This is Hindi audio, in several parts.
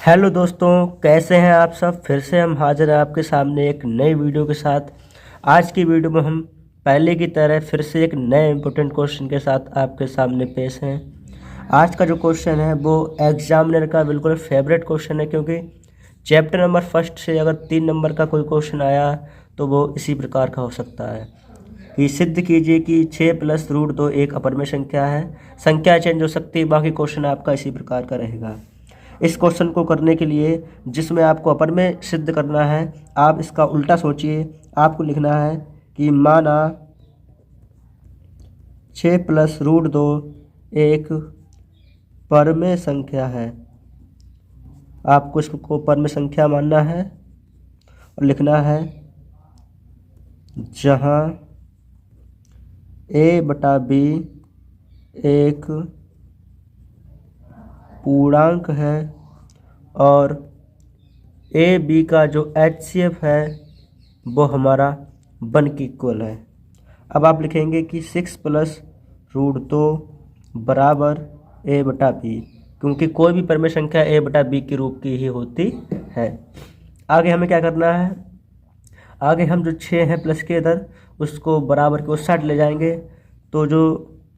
हेलो दोस्तों, कैसे हैं आप सब। फिर से हम हाजिर हैं आपके सामने एक नई वीडियो के साथ। आज की वीडियो में हम पहले की तरह फिर से एक नए इम्पोर्टेंट क्वेश्चन के साथ आपके सामने पेश हैं। आज का जो क्वेश्चन है वो एग्जामिनर का बिल्कुल फेवरेट क्वेश्चन है, क्योंकि चैप्टर नंबर फर्स्ट से अगर 3 नंबर का कोई क्वेश्चन आया तो वो इसी प्रकार का हो सकता है कि सिद्ध कीजिए कि 6 + √2 एक अपरमेय संख्या है। संख्या चेंज हो सकती है। बाकी क्वेश्चन आपका इसी प्रकार का रहेगा। इस क्वेश्चन को करने के लिए जिसमें आपको अपर में सिद्ध करना है, आप इसका उल्टा सोचिए। आपको लिखना है कि माना 6 + √2 एक परमेय संख्या है। आपको इसको परमेय संख्या मानना है और लिखना है जहाँ a/b एक पूर्णांक है और ए बी का जो HCF है वो हमारा 1 के इक्वल है। अब आप लिखेंगे कि 6 + √2 बराबर a/b, क्योंकि कोई भी परमेय संख्या a/b के रूप की ही होती है। आगे हमें क्या करना है, आगे हम जो 6 हैं प्लस के इधर उसको बराबर के उस साइड ले जाएंगे। तो जो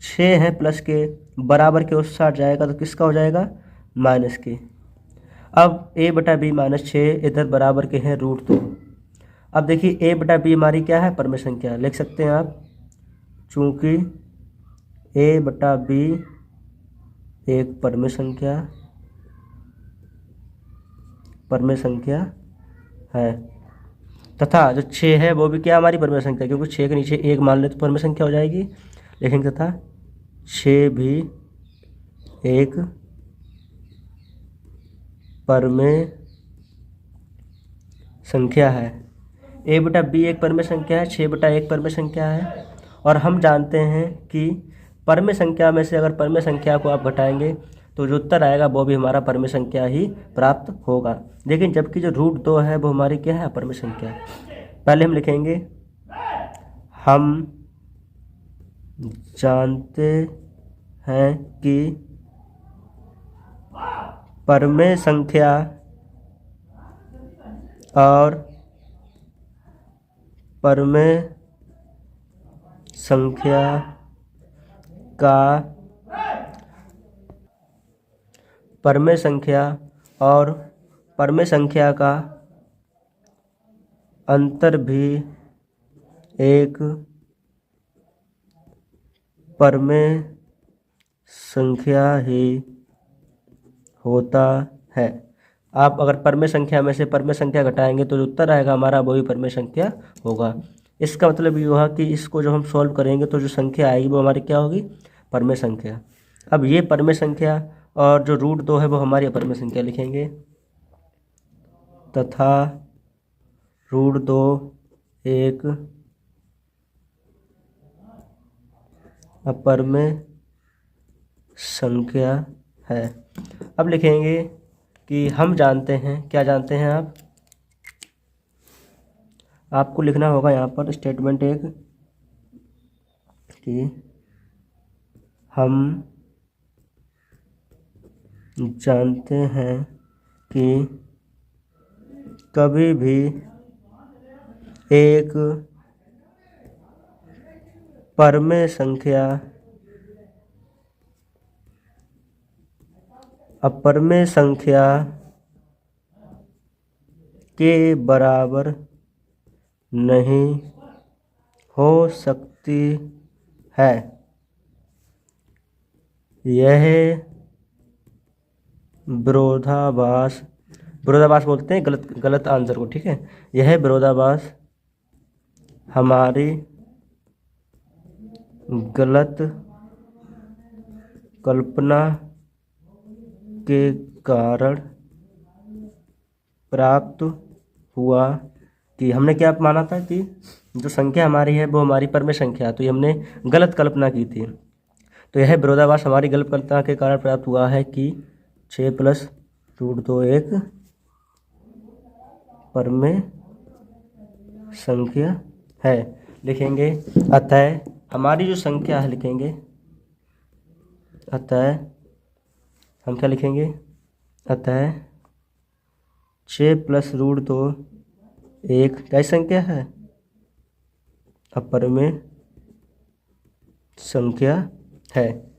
6 हैं प्लस के बराबर के उस साइड जाएगा तो किसका हो जाएगा, माइनस के। अब a/b -6 इधर बराबर के हैं √2। अब देखिए a/b हमारी क्या है, परमेय संख्या। लिख सकते हैं आप, चूँकि a/b एक परमेय संख्या है तथा जो 6 है वो भी क्या हमारी परमेय संख्या, क्योंकि 6 के नीचे 1 मान ले तो परमेय संख्या हो जाएगी। लिखेंगे तथा 6 भी एक परमेय संख्या है। a/b एक परमेय संख्या है, 6/1 परमेय संख्या है। और हम जानते हैं कि परमेय संख्या में से अगर परमेय संख्या को आप घटाएंगे तो जो उत्तर आएगा वो भी हमारा परमेय संख्या ही प्राप्त होगा। लेकिन जबकि जो √2 है वो हमारी क्या है, अपरमेय संख्या। पहले हम लिखेंगे हम जानते हैं कि परमेय संख्या और परमेय संख्या का परमेय संख्या और परमेय संख्या का अंतर भी एक परमेय संख्या ही होता है। आप अगर परमेय संख्या में से परमेय संख्या घटाएंगे तो जो उत्तर आएगा हमारा वही परमेय संख्या होगा। इसका मतलब ये हुआ कि इसको जब हम सॉल्व करेंगे तो जो संख्या आएगी वो हमारी क्या होगी, परमेय संख्या। अब ये परमेय संख्या और जो √2 है वो हमारी अपरमेय संख्या लिखेंगे तथा √2 एक अपरमेय संख्या है। अब लिखेंगे कि हम जानते हैं, क्या जानते हैं आप, आपको लिखना होगा यहाँ पर स्टेटमेंट एक कि हम जानते हैं कि कभी भी एक परमेय संख्या अपरमेय संख्या के बराबर नहीं हो सकती है। यह विरोधाभास बोलते हैं गलत आंसर को, ठीक है। यह विरोधाभास हमारी गलत कल्पना के कारण प्राप्त हुआ। कि हमने क्या माना था कि जो संख्या हमारी है वो हमारी परमेय संख्या, तो ये हमने गलत कल्पना की थी। तो यह विरोधाभास हमारी गलत कल्पना के कारण प्राप्त हुआ है कि 6 + √2 एक परमेय संख्या है। लिखेंगे अतः हमारी जो संख्या है, लिखेंगे अतः हम क्या लिखेंगे, अतः 6+√2 एक क्या संख्या है? अपर में संख्या है।